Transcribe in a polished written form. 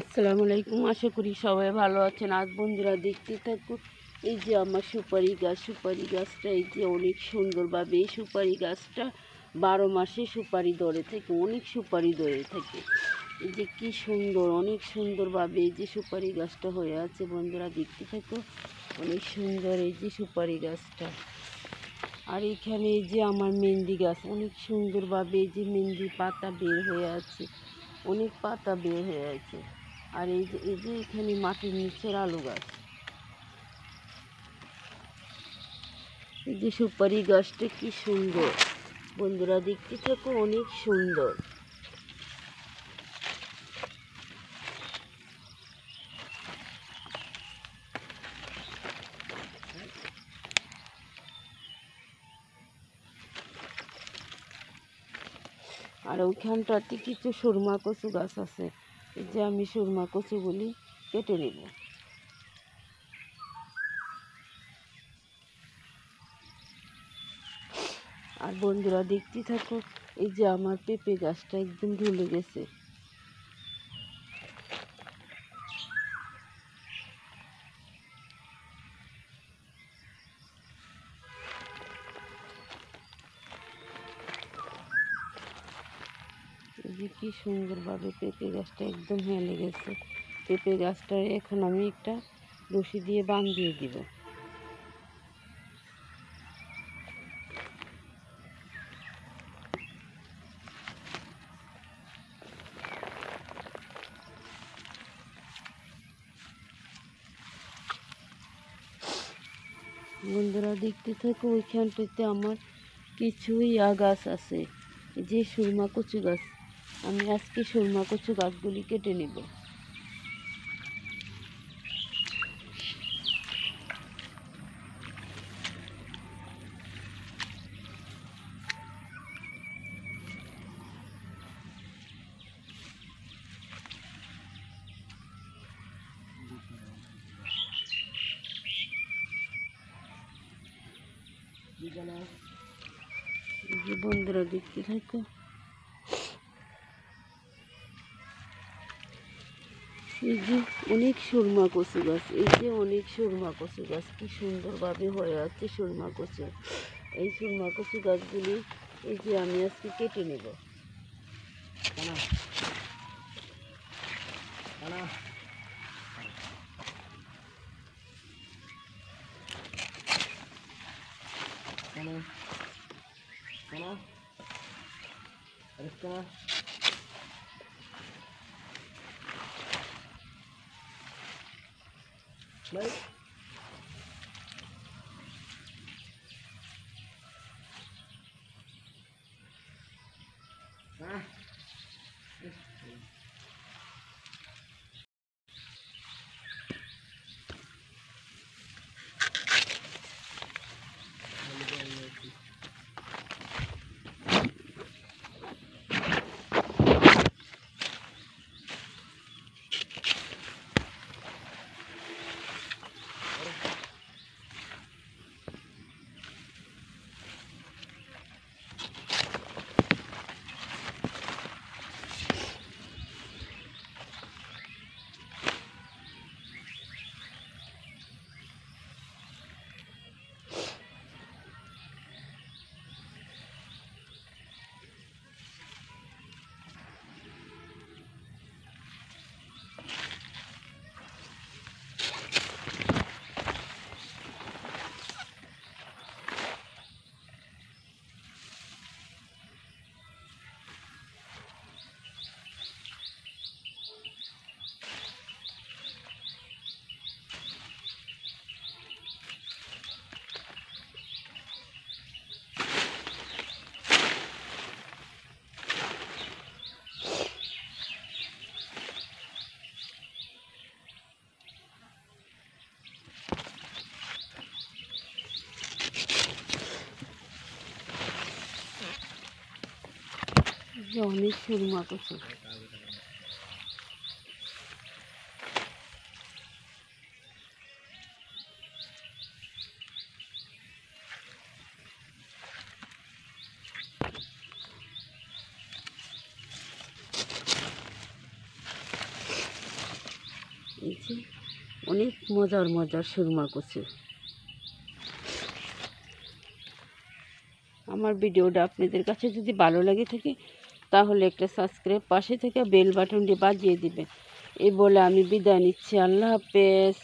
আসসালামু আলাইকুম। আশা করি সবাই ভালো আছেন। আজ বন্ধুরা দেখতে থাকুন। এই যে আমার সুপারি গাছটা এই যে অনেক সুন্দরভাবে এই সুপারি গাছটা 12 মাসে সুপারি ধরে থাকে, অনেক সুপারি ধরে থাকে। এই যে কি সুন্দর, অনেক সুন্দরভাবে এই যে সুপারি গাছটা হয়ে আছে। বন্ধুরা দেখতে থাকো, অনেক সুন্দর এই যে সুপারি গাছটা। আর এখানে এই যে আমার মেহেন্দি গাছ, অনেক সুন্দরভাবে এই যে মেহেন্দি পাতা বের হয়ে আছে, অনেক পাতা বের হয়ে আছে। আর এই যে এখানে মাটির নিচের আলু গাছ, এই যে সুপারি গাছটা কি সুন্দর। বন্ধুরা দেখতে থাকো, অনেক সুন্দর। আর ওইখানটাতে কিছু সুরমা কচু গাছ আছে, এই যে আমি সুরমা কচুগুলি কেটে নেব। আর বন্ধুরা দেখতে থাকো, এই যে আমার পেঁপে গাছটা একদম ঢুলে গেছে। এই যে কি সুন্দরভাবে পেঁপে গাছটা একদম হেলে গেছে। পেঁপে গাছটা এখন আমি একটা রশি দিয়ে বাঁধিয়ে দিব। বন্ধুরা দেখতে থাকো, ওইখানটাতে আমার কিছুই গাছ আছে, এই যে সুরমা কচু গাছ। আমি আজকে সুরমা কচু গাছগুলি কেটে নেব। এই যে বন্ধুরা দেখতে থাকো, এই যে অনেক সুরমা কচু গাছ, এই যে অনেক সুরমা কচু গাছ কি সুন্দরভাবে হয়ে আছে সুরমা কচু। এই সুরমা কচু গাছগুলি এই যে আমি আজকে কেটে নেব। যে অনেক সুরমা কচু। এই যে অনেক মজার মজার সুরমা কচু। আমার ভিডিওটা আপনাদের কাছে যদি ভালো লাগে থাকে তাহলে একটা সাবস্ক্রাইব, পাশে থেকে বেল বাটনটি বাজিয়ে দিবেন। এই বলে আমি বিদায় নিচ্ছি। আল্লাহ হাফেজ।